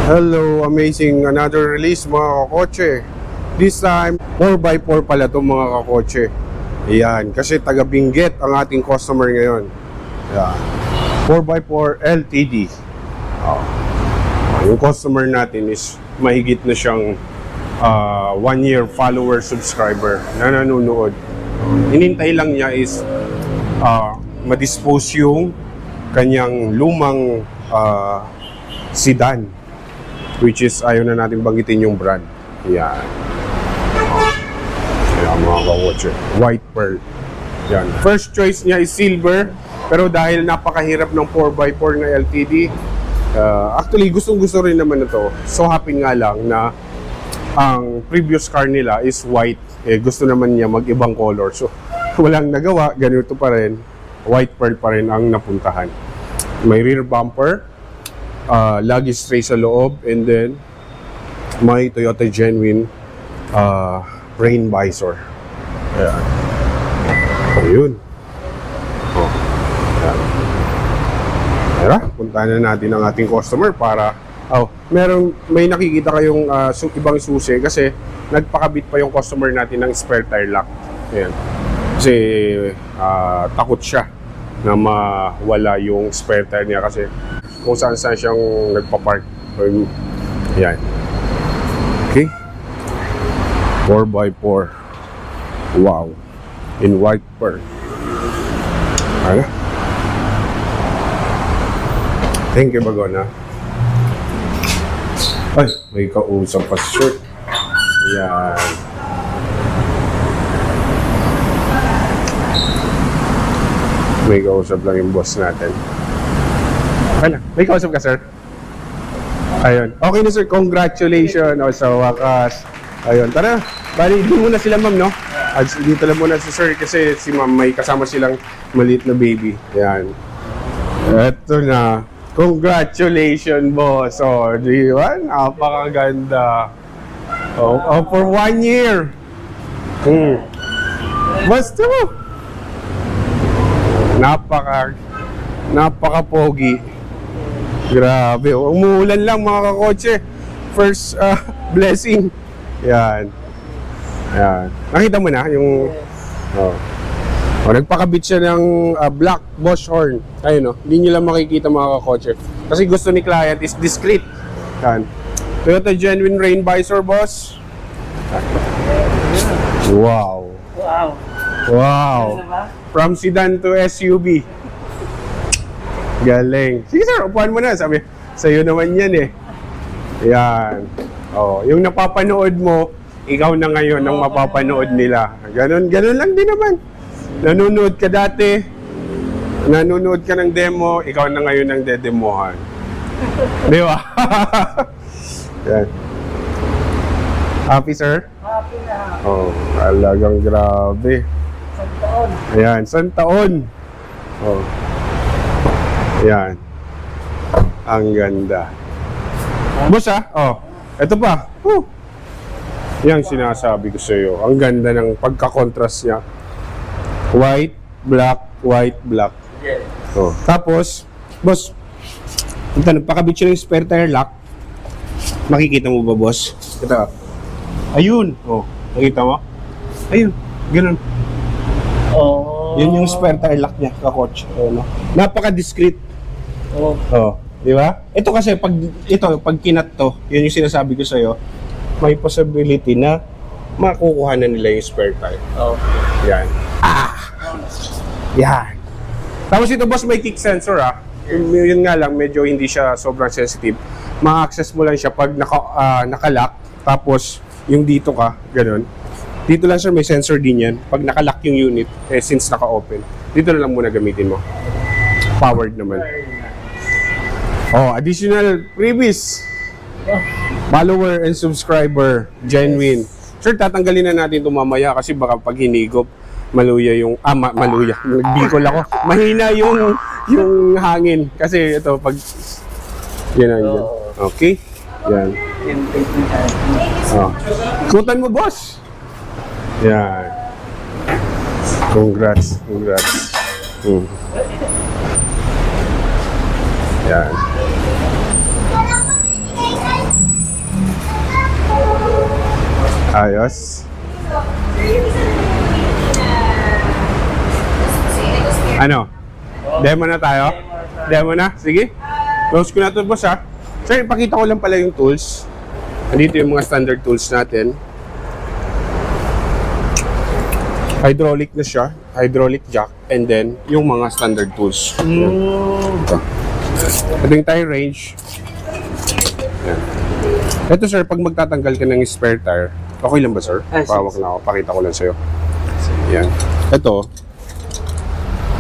Hello, amazing, another release mga kakotse. This time 4x4 pala itong mga kakotse. Ayan, kasi taga Benguet ang ating customer ngayon. Ayan, 4x4 LTD. Yung customer natin is mahigit na siyang 1 year follower subscriber na nanonood. Inintay lang niya is ma-dispose yung kanyang lumang sedan, which is ayaw na natin banggitin yung brand. Yan. Ayan mga ka-watcher, white pearl. Yan. First choice niya is silver, pero dahil napakahirap ng 4x4 na LTD, actually gustong-gusto rin naman ito. So happy nga lang na ang previous car nila is white. Gusto naman niya mag-ibang color. So walang nagawa, ganito pa rin. White pearl pa rin ang napuntahan. May rear bumper, luggage tray sa loob, and then may Toyota Genuine rain visor. Ayan. Ayun. Ayan. Tara, puntahan na natin ang ating customer para may nakikita kayong ibang susi kasi nagpakabit pa yung customer natin ng spare tire lock. Ayan. Kasi takot siya na mawala yung spare tire niya kasi kung saan siyang nagpa-park. Ayan. Okay. 4x4. Wow. In white pearl. Ano? Thank you, Bagona. Ay, may kausap pa shirt. Ayan. May kausap lang yung boss natin. Okay na. May kausap ka, sir? Ayun. Okay na, sir. Congratulations. Sa wakas. Ayun. Tara. Bali, dito muna sila, ma'am, no? Dito lang muna si sir kasi si ma'am may kasama silang maliit na baby. Ayan. Eto na. Congratulations, boss. Di ba? Napakaganda. For 1 year. Basta mo. Napaka-pogi. Grabe. Umuulan lang mga kakotse. First blessing. Yan. Yan. Nakita mo na yung... nagpakabit siya ng black Bosch horn. Ayun, no? Hindi nyo lang makikita mga kakotse. Kasi gusto ni client is discreet. Yan. Toyota Genuine rain visor, boss. Wow. Wow. Wow. From sedan to SUV. Galing. Sige sir, upuan mo na. Sabi, sa'yo naman yan eh. Yan. Yung napapanood mo, ikaw na ngayon ang mapapanood nila. Ganun lang din naman. Nanonood ka dati, nanonood ka ng demo, ikaw na ngayon ang dedemohan. Di ba? Yan. Happy sir? Happy na. Talagang grabe. Taon. Ayan, isang taon. Ayan. Ang ganda. Boss ito pa. Yan sinasabi ko sa iyo. Ang ganda ng pagka-contrast niya. White, black, white, black. Yes. Tapos, boss, nagpakabit siya ng spare tire lock. Makikita mo ba, boss? Ito. Ayun. Nakita mo? Ayun. Ganun. Yun yung spare tire lock niya, kakotch. Napaka-discreet. Di ba? Ito kasi, pag kinat to, yun yung sinasabi ko sa'yo, may possibility na makukuha na nila yung spare tire. Yan. Yan. Tapos ito, boss, may kick sensor, Yun nga lang, medyo hindi siya sobrang sensitive. Ma-access mo lang siya pag naka-lock, tapos yung dito ka, ganun. Dito lang sir, may sensor din yan. Pag naka-lock yung unit, since naka-open, dito na lang muna gamitin mo. Powered naman. Additional freebies. Follower and subscriber, Genuine. Sir, tatanggalin na natin ito mamaya kasi baka pag hinigop, maluya yung... maluya. Nagbikol ako. Mahina yung hangin. Kasi ito, pag... Yan. Okay? Yan. Ikutan mo, boss. Yan. Congrats. Yan. Ayos. Ano? Demo na tayo? Demo na? Sige. Close ko na ito, boss, ha? Sir, ipakita ko lang pala yung tools. Andito yung mga standard tools natin. Hydraulic na siya. Hydraulic jack. And then, yung mga standard tools. Ito yung tire range. Yan. Ito, sir, pag magtatanggal ka ng spare tire, okay lang ba, sir? Pawak na ako. Pakita ko lang sa'yo. Yan. Ito,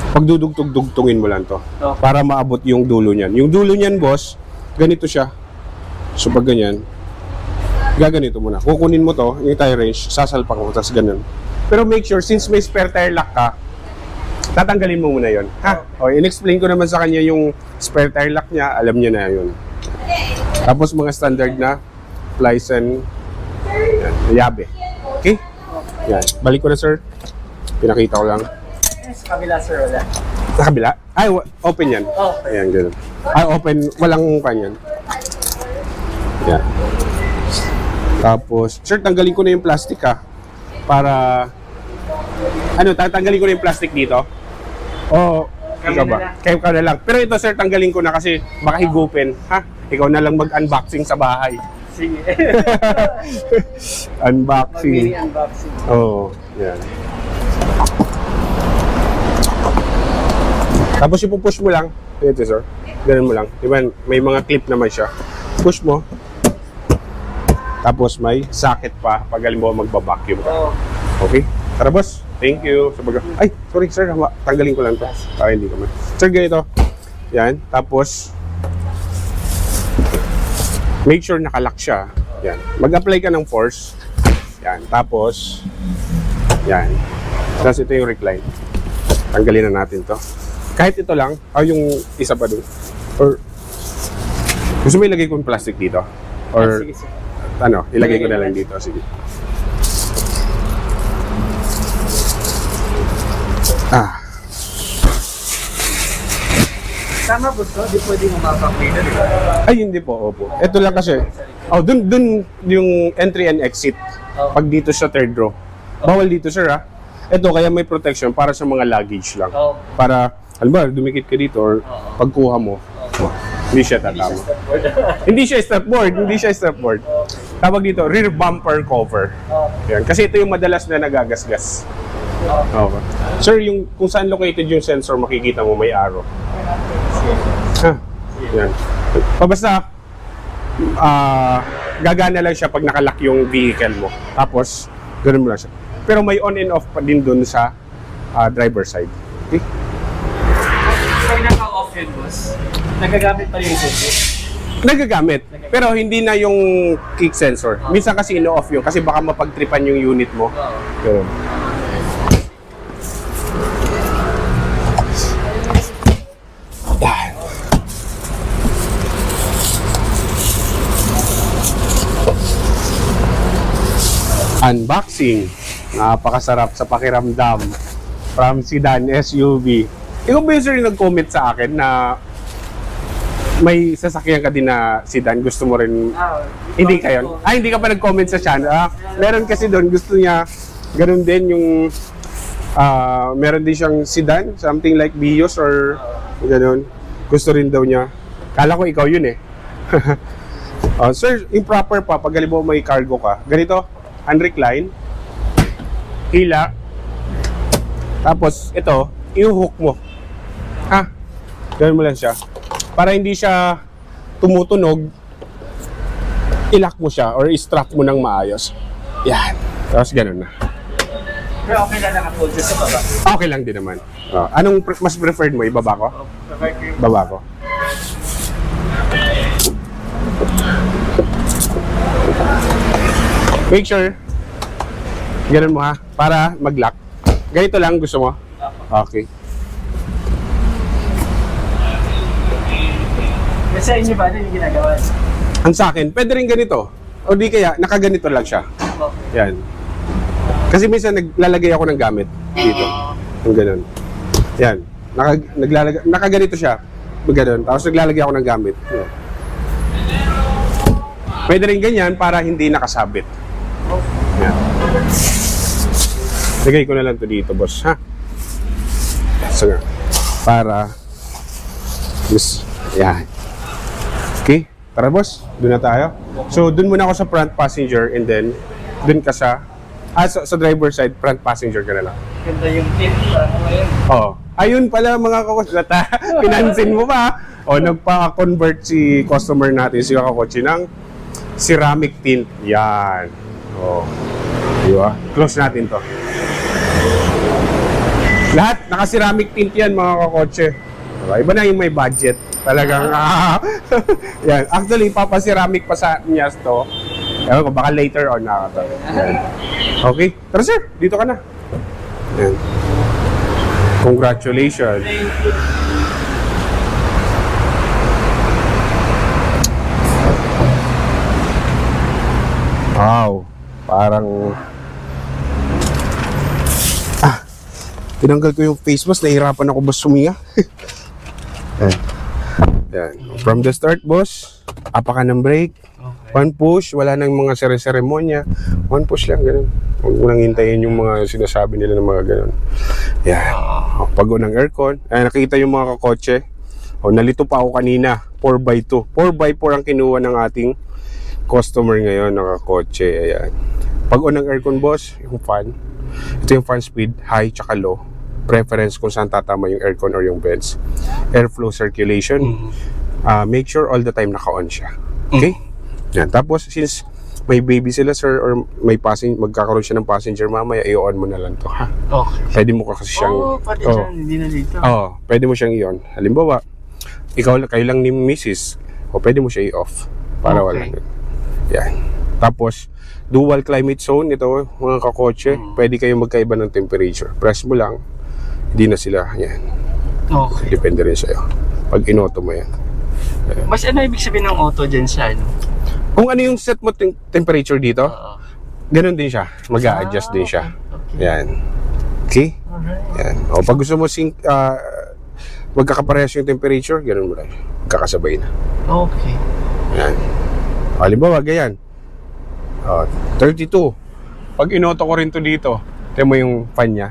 pag dudugtog-dugtungin mo lang to para maabot yung dulo niyan. Yung dulo niyan, boss, ganito siya. So, pag ganyan, gaganito mo na. Kukunin mo to, yung tire range, sasalpak mo, tapos ganun. Pero make sure, since may spare tire lock ka, tatanggalin mo muna yon. Ha? O, in-explain ko naman sa kanya yung spare tire lock niya, alam niya na yun. Tapos mga standard na license, yan, yabe. Okay? Yan. Balik ko na, sir. Pinakita ko lang. Sa kabila, sir, wala. Sa kabila? Ay, open yan. Ayan, ganun. Ay, open. Walang kanyan. Yan. Tapos, sir, tanggalin ko na yung plastic, ha. Para, ano, tatanggalin ko na yung plastic dito? O, ikaw ba? Kayo ka na lang. Pero ito, sir, tanggalin ko na kasi baka higupin, ha? Ikaw na lang mag-unboxing sa bahay. Sige. Unboxing. Mag-mini-unboxing. Oo, yan. Tapos ipupush mo lang. Ito, sir. Ganun mo lang. Diba, may mga clip naman siya. Push mo. Tapos may socket pa pag halimbawa magba-vacuum ka. Okay? Tara, boss. Thank you. Ay, sorry, sir. Tanggalin ko lang to. Ay, hindi ko man. Sir, ganito. Yan. Tapos, make sure nakalock siya. Yan. Mag-apply ka ng force. Yan. Tapos, yan. Tapos ito yung recline. Tanggalin na natin to. Kahit ito lang, yung isa pa dun. Or, gusto mo ilagay ko yung plastic dito? Or, Sige, sige. ano, ilagay ko na lang dito. Sige. Tama, gusto? Di pwede mapapaklina, di ba? Ay, hindi po. Opo. Ito lang kasi. Oh, dun yung entry and exit. Pag dito sa third row. Bawal dito, sir, ha? Ito, kaya may protection para sa mga luggage lang. Para, halimbawa, dumikit ka dito or pagkuha mo, hindi siya tatama. Hindi siya stepboard. Tawag dito, rear bumper cover. Yan. Kasi ito yung madalas na nagagasgas. Okay. Sir, yung kung saan located yung sensor, makikita mo may arrow. Yan. Basta, gagana lang siya pag nakalock yung vehicle mo. Tapos, ganun mo lang siya. Pero may on and off pa din dun sa driver side. Okay? Pag naka-off yun, boss, nagagamit pa rin yung sensor. Nagagamit. Pero hindi na yung kick sensor. Minsan kasi ino-off yun kasi baka mapagtripan yung unit mo. Ganun. Yan. Unboxing. Napakasarap sa pakiramdam. From sedan SUV. Ikaw ba yung sir yung nag-comment sa akin na may sasakyan ka din na sedan, gusto mo rin, hindi ka yun? Hindi ka pa nag-comment sa channel. Meron kasi doon, gusto niya, ganun din yung, meron din siyang sedan, something like Vios or ganun. Gusto rin daw niya. Kala ko ikaw yun eh. Sir, improper pa, pag halimbawa may cargo ka, ganito, unrecline, hila, tapos ito, i-hook mo. Ganun mo lang siya. Para hindi siya tumutunog, i-lock mo siya or i-strap mo ng maayos. Yan. Tapos ganun na. Pero okay lang naka-fold sa baba. Okay lang din naman. Anong mas preferred mo? Ibaba ko? Baba ko. Make sure, ganun mo ha, para mag-lock. Ganito lang gusto mo? Okay. Sa inyo ba, ano yung ginagawa? Ang sa akin, pwede rin ganito. O di kaya, nakaganito lang siya. Yan. Kasi minsan naglalagay ako ng gamit dito. Yung ganun. Yan. Nakaganito siya. Ganun. Tapos naglalagay ako ng gamit. Yan. Pwede rin ganyan para hindi nakasabit. Yan. Lagay ko na lang to dito, boss, ha? So, para yes, yan. Okay, tara boss, doon na tayo. So, doon muna ako sa front passenger and then doon ka sa sa driver side, front passenger ka na lang. Ganda yung tip. Ngayon. Oh, ayun pala mga kakotsata. Pinansin mo pa. O, nagpa-convert si customer natin, si kakotsi, ng ceramic tint. Yan. Oh. Di ba? Close natin to. Lahat, naka-ceramic tint yan mga kakotse. Diba? Iba na yung may budget. Talagang, yan. Actually, papaceramic pa sa niya to. Ewan ko, baka later on na to. Yan. Okay. Tara sir, dito ka na. Yan. Congratulations. Wow. Parang tinanggal ko yung face mask, nahihirapan ako boss suminga. Yan. Yan. From the start, boss, apa ka ng brake. Okay. One push, wala nang mga seremonya. One push lang, ganun. Huwag mo nang hintayin yung mga sinasabi nila ng mga ganun. Yan. Pag ng aircon, ay nakita yung mga kakotse. O, nalito pa ako kanina, 4x2. 4x4 ang kinuha ng ating customer ngayon, nakakotse. Ayan. Pag on ng aircon, boss, yung fan. Ito yung fan speed, high tsaka low. Preference kung saan tatama yung aircon or yung vents. Airflow circulation. Make sure all the time naka-on siya. Okay? Yan. Tapos, since may baby sila, sir, or may magkakaroon siya ng passenger, mamaya i-on mo na lang to, ha? Okay. Pwede mo kasi siyang... pwede dyan. Hindi na dito. Pwede mo siyang i-on. Halimbawa, kayo lang ni Mrs. O pwede mo siya i-off. Para wala. Yan. Tapos, dual climate zone, ito mga kakotse, pwede kayo magkaiba ng temperature. Press mo lang, hindi na sila, yan. Okay. Depende rin sa'yo. Pag inoto mo yan. Mas ano ibig sabihin ng auto dyan sa ano? Kung ano yung set mo temperature dito, Oo. ganun din siya. Mag-a-adjust din siya. Okay. Yan. Okay? Alright. Yan. O pag gusto mo magkakaparehas yung temperature, ganun mo lang. Magkakasabay na. Okay. Yan. Halimbawa, ganyan. 32. Pag inoto ko rin to dito, tingnan mo yung fan niya.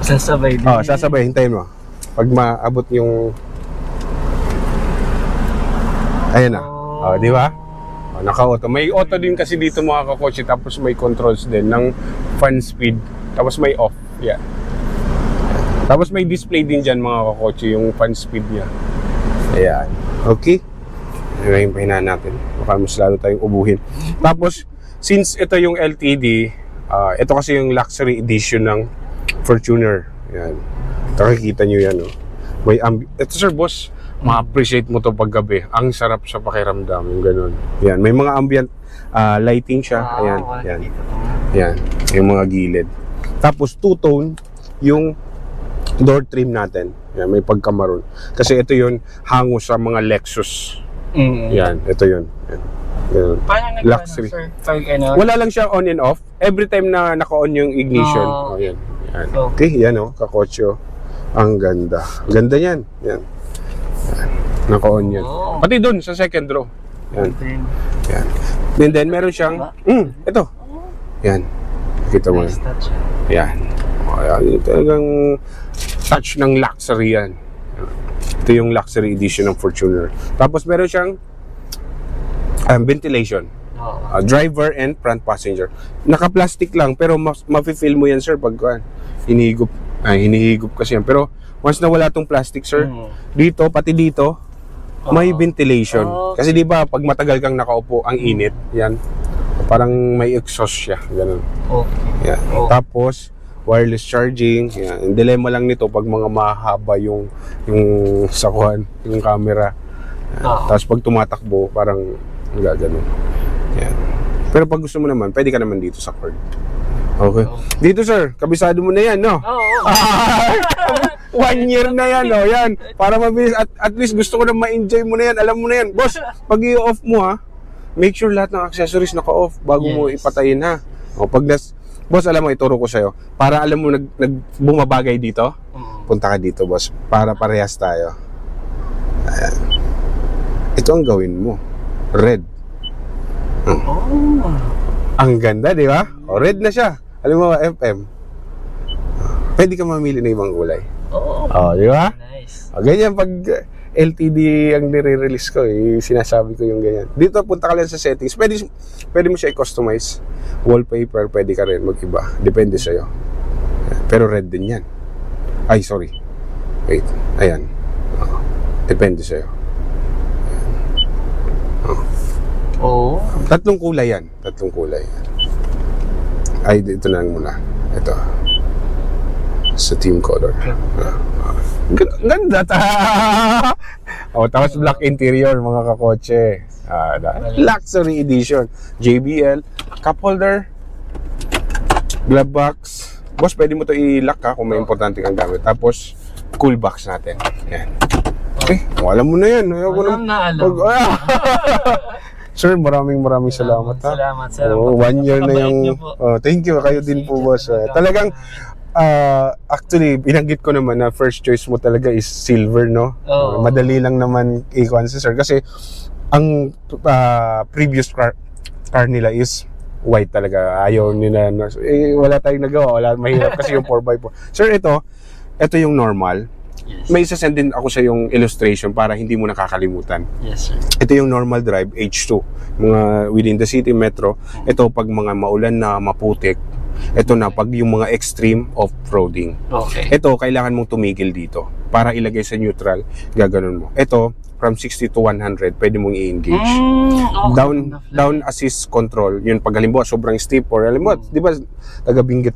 Sasabay din. Sasabay, hintayin mo. Pag maabot yung... Ayan na. Di ba? Naka-auto. May auto din kasi dito mga kakotse, tapos may controls din ng fan speed. Tapos may off. Yeah. Tapos may display din dyan mga kakotse, yung fan speed niya. Ayan. Okay. Ayan yung pahinaan natin. Baka mas lalo tayong ubuhin. Tapos, since ito yung LTD, ito kasi yung luxury edition ng Fortuner. Yan. Nakikita nyo yan. Oh. May ito sir, boss, ma-appreciate mo to paggabi. Ang sarap sa pakiramdam. Yung ganun. Yan. May mga ambient lighting siya. Ayan. Yan. Yan. Yung mga gilid. Tapos, two-tone yung door trim natin. Yan. May pagkamaroon. Kasi ito yun, hango sa mga Lexus. Yan, ito yun. Yan. Paano Luxury. sir? Pag ano? Wala lang siya on and off. Every time na naka-on yung ignition. Yan. Yan. Okay, yan kakotse. Ang ganda. Ganda yan. Yan. Naka-on yan. Pati doon sa second row. Yan. Yan. And then meron siyang ito. Yan. Kita mo. Nice touch. Yan. Ayan. Talagang touch ng luxury yan. Ito yung luxury edition ng Fortuner. Tapos meron siyang ventilation. Driver and front passenger. Naka-plastic lang pero mafe-feel mo yan sir pag hinihigop kasi yan. Pero once na wala tong plastic sir, dito pati dito may ventilation. Kasi di ba pag matagal kang nakaupo, ang init. Yan. Parang may exhaust siya, ganun. Okay. Yan. Tapos wireless charging. Yan. Ang dilemma lang nito pag mga mahaba yung sakuhan, yung camera. Tapos pag tumatakbo, parang gaganon. Yan. Pero pag gusto mo naman, pwede ka naman dito sa cord. Okay. Dito sir, kabisado mo na yan, no? Oo. 1 year na yan, no? Yan. Para mabilis. At least gusto ko na ma-enjoy mo na yan. Alam mo na yan. Boss, pag i-off mo ha, make sure lahat ng accessories naka-off bago mo ipatayin ha. O pag boss, alam mo, ituro ko sa'yo. Para alam mo, bumabagay dito, punta ka dito, boss. Para parehas tayo. Ayan. Ito ang gawin mo. Red. Ang ganda, di ba? O, red na siya. Alam mo, FM. Pwede ka mamili ng ibang kulay. Oo. O, di ba? Nice. O, ganyan pag LTD ang nire-release ko, sinasabi ko yung ganyan. Dito, punta ka lang sa settings. Pwede mo siya i-customize. Wallpaper, pwede ka rin mag-iba. Depende sa'yo. Pero red din yan. Ay, sorry. Wait. Ayan. Depende sa'yo. Oo. Tatlong kulay yan. Tatlong kulay yan. Ay, dito na lang muna. Ito. Sa team color. Ganda ta! O, tapos black interior, mga kakotse. Luxury edition. JBL. Cup holder. Glove box. Boss, pwede mo to i-lock ha kung may importante kang gamit. Tapos, cool box natin. Yan. Okay, alam mo na yan. Alam na alam. Sir, maraming salamat ha. Salamat. Oh, 1 year na Napakabait yung... niyo po. Oh, thank you. Kayo din po, boss. Talagang, actually, binanggit ko naman na first choice mo talaga is silver, no? Oo. Madali lang naman i-con si sir. Kasi, ang previous car nila is white talaga. Ayaw nila. Wala tayong nagawa. Mahirap kasi yung 4x4. Sir, ito yung normal. Yes. May isasend din ako sa yung illustration para hindi mo nakakalimutan. Yes, sir. Ito yung normal drive, H2. Mga within the city, metro. Ito pag mga maulan na, maputik. Ito na pag yung mga extreme off-roading. Okay. Ito, kailangan mong tumigil dito. Para ilagay sa neutral, gaganon mo. Ito, from 60 to 100, pwede mong i-engage. Okay. Down assist control. Yun, pag halimbawa, sobrang steep or halimbawa, di ba, taga-binggit,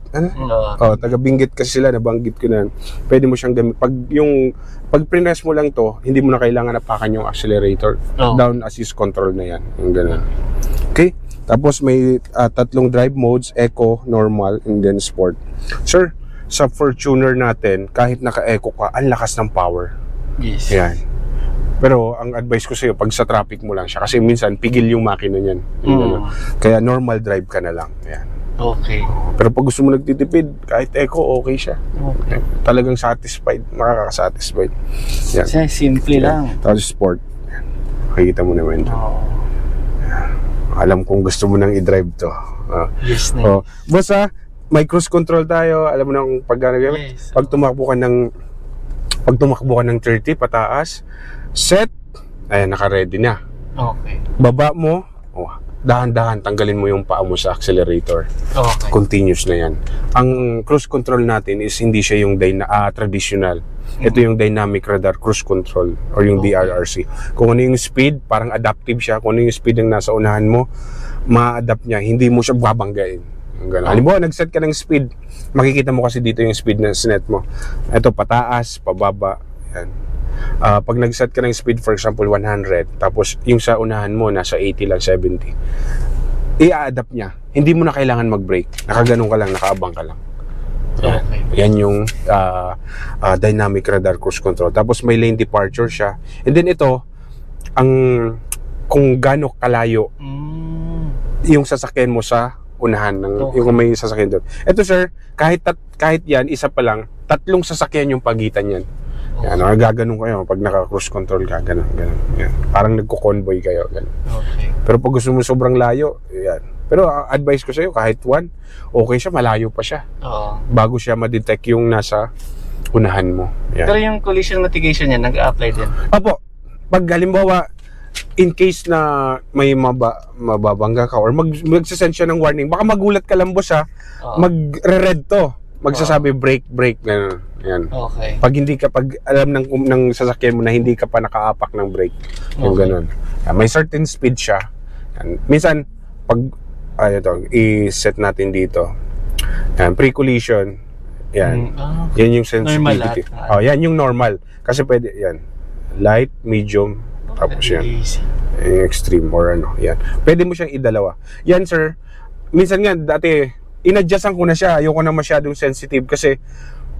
taga-binggit kasi sila, nabanggit ko na. Pwede mo siyang gamit. Pag press mo lang to, hindi mo na kailangan apakan yung accelerator. Down assist control na yan. Yung ganun. Okay? Tapos may tatlong drive modes, Eco, Normal, and then Sport. Sir, sa Fortuner natin, kahit naka-Eco ka, ang lakas ng power. Yes. Yan. Pero ang advice ko sa'yo, pag sa traffic mo lang siya, kasi minsan pigil yung makina niyan. Kaya normal drive ka na lang. Yan. Okay. Pero pag gusto mo nagtitipid, kahit Eco, okay siya. Okay. Talagang satisfied, makakasatisfied. Yan. Kasi simple lang. Tapos Sport. Yan. Makikita mo naman ito. Oo. Alam kong gusto mo nang i-drive to. Yes, na. Boss may cruise control tayo. Alam mo na kung pag Yes. pag tumakbo ka ng 30 pataas, set, ayan, naka-ready na. Okay. Baba mo, dahan-dahan tanggalin mo yung paa mo sa accelerator. Okay. Continuous na yan. Ang cruise control natin is hindi siya yung traditional. Ito yung dynamic radar cruise control or yung DRRC. Kung ano yung speed, parang adaptive siya. Kung ano yung speed ng nasa unahan mo, ma-adapt niya. Hindi mo siya babanggain. Halimbawa, nag-set ka ng speed. Makikita mo kasi dito yung speed na sinet mo. Ito, pataas, pababa. Yan. Pag nag-set ka ng speed, for example, 100, tapos yung sa unahan mo, nasa 80 lang, 70, i-adapt niya. Hindi mo na kailangan mag-brake. Nakaganon ka lang, nakaabang ka lang. Okay. Yan yung dynamic radar cruise control. Tapos may lane departure siya. And then ito, kung gaano kalayo yung sasakyan mo sa unahan ng yung may sasakyan doon. Ito sir, kahit yan, isa pa lang, 3 sasakyan yung pagitan yan. Yan, gaganon kayo pag naka-cruise control ka, ganun. Yan. Parang nagko-convoy kayo, ganun. Okay. Pero pag gusto mo sobrang layo, yan. Pero advice ko sa'yo, kahit 1, okay siya, malayo pa siya. Oo. Bago siya ma-detect yung nasa unahan mo. Yan. Pero yung collision mitigation niya, nag-a-apply din? Opo, pag halimbawa, in case na may mababangga ka or magsasend siya ng warning, baka magulat ka lang boss ha, magre-red to. Magsasabi brake, ganun. Yan. Okay. Pag alam ng sasakyan mo na hindi ka pa nakaapak ng brake, yung ganun. May certain speed siya. Yan. Minsan, pag i-set natin dito. Yan, pre-collision. Yan. Yan yung sensitivity. Yan yung normal. Kasi pwede, yan. Light, medium, tapos yan. Yung extreme or yan. Pwede mo siyang idalawa. Yan sir, minsan nga dati, in-adjustan ko na siya. Ayoko na masyadong sensitive kasi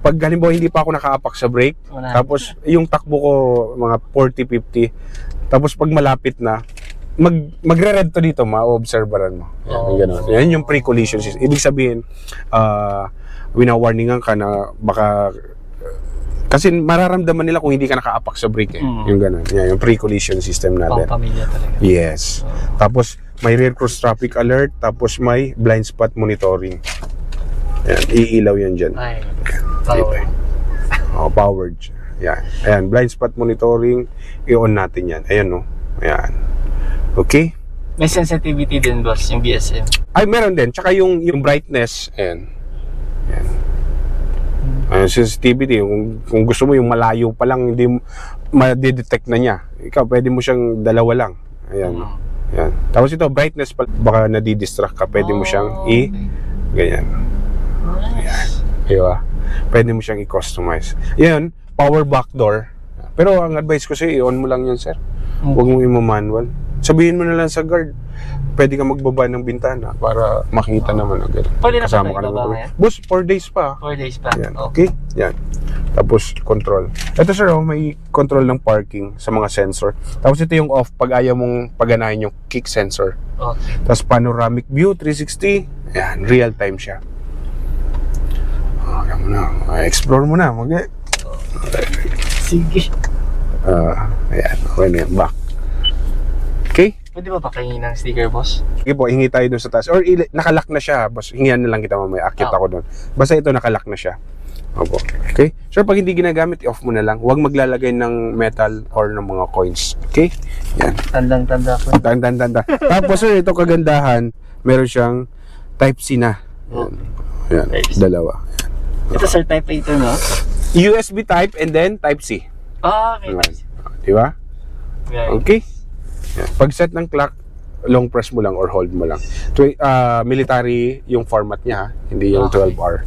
pag halimbawa hindi pa ako nakaapak sa brake, tapos yung takbo ko mga 40-50, tapos pag malapit na, magre-red to dito, ma-observeran mo. Yan, yan yung pre-collision system. Ibig sabihin, wina-warningan ka na baka kasi mararamdaman nila kung hindi ka nakaapak sa brake yung ganun. Yan, yung pre-collision system natin. Pang-pamilya talaga. Yes. Tapos may rear cross traffic alert, tapos may blind spot monitoring. Ayan, iilaw yan dyan. Ay, power. Oh, powered. Yan. Ayan, blind spot monitoring, i-on natin yan. Ayan, no. Ayan. Okay? May sensitivity din, boss, yung BSM. Ay, meron din. Tsaka yung brightness. Ayan. Ayan. Ayan, sensitivity. Kung gusto mo yung malayo pa lang, hindi ma-detect na niya. Ikaw, pwede mo siyang dalawa lang. Ayan. Ayan. Tapos ito, brightness pa. Baka nadidistract ka. Pwede mo siyang ganyan. Ayan. Diba? Pwede mo siyang i-customize. Ayan, power back door. Pero ang advice ko sa'yo, i-on mo lang yan, sir. Huwag mo i-manual. Sabihin mo na lang sa guard, pwede ka magbaba ng bintana para makita naman agad. Pwede na Kasama pa ka baba naman. ngayon? Boss, 4 days pa. 4 days pa. Yan, okay? Yan. Tapos, control. Ito, sir, may control ng parking sa mga sensor. Tapos, ito yung off pag ayaw mong paganahin yung kick sensor. Okay. Tapos, panoramic view, 360. Yan, real time siya. Ayan mo na. Explore mo na. Sige. Ayan, okay na yan. Back. Okay? Pwede ba pakaingin ng sticker, boss? Sige po, hingi tayo dun sa taas. Or nakalock na siya. Boss, hingihan na lang kita mamaya. Akit ako dun. Basta ito, nakalock na siya. Opo. Okay? Sir, pag hindi ginagamit, i-off mo na lang. Huwag maglalagay ng metal or ng mga coins. Okay? Yan. Tandang-tanda ko. Tanda. Tapos, sir, ito kagandahan. Meron siyang Type-C na. Yan. Type-C. Dalawa. Ito, sir, type A ito, no? USB type and then Type-C. Okay. Diba? Okay. Okay? Yan. Pag set ng clock, long press mo lang or hold mo lang. Military yung format niya, ha? Hindi yung 12-hour.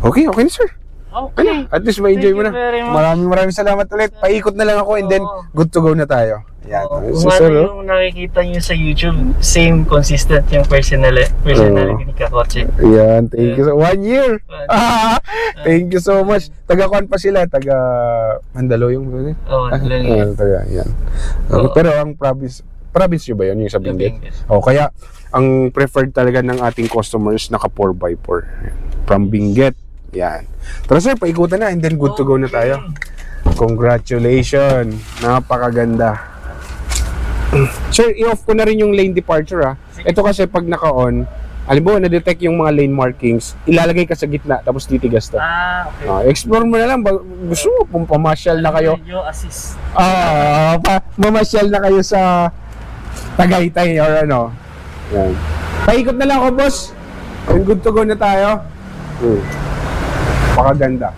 Okay na, sir. Okay. At least ma-enjoy mo na. Thank you very much. Maraming salamat ulit. Paikot na lang ako and then good to go na tayo. Yan. Kung ano yung nakikita nyo sa YouTube, same consistent yung personality ni Kakotse. Yan. Thank you. 1 year. Thank you so much. Taga-kuan pa sila. Taga Mandaluyong. Taga, yan. Pero ang province nyo ba yun? Yung sa Benguet? Kaya ang preferred talaga ng ating customers naka 4x4. From Benguet. Yan. Tara, sir, paikutan na and then good to go na tayo. Congratulations. Napakaganda. Sir, i-off ko na rin yung lane departure, ha. Ito kasi pag naka-on, halimbawa na-detect yung mga lane markings, ilalagay ka sa gitna tapos titigas to. Okay. Explore mo na lang. Gusto mo, pamasyal na kayo. Video assist. Mamasyal na kayo sa Tagaytay or ano. Yan. Paikot na lang ako, boss. And good to go na tayo. Pakaganda.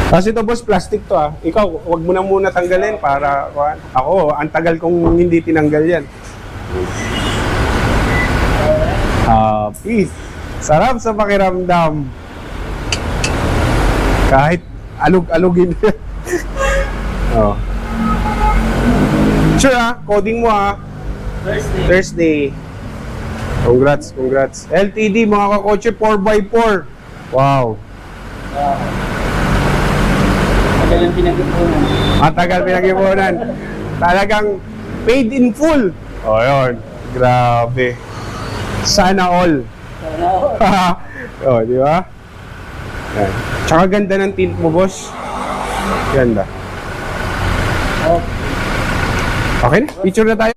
Kasi ito, boss, plastic to, ha. Ikaw, wag mo na muna tanggalin para ako, ang tagal kong hindi tinanggal yan. Peace. Sarap sa pakiramdam. Kahit alug-alugin. Sure, ha? Coding mo, ha? Thursday. Congrats. LTD, mga kakotse, 4x4. Wow. Tagal pinag-ipunan. Matagal pinag-ipunan. Talagang paid in full. Yun. Grabe. Sana all. Di ba? Yan. Tsaka ganda ng tint mo, boss. Ganda. Okay na, picture na tayo.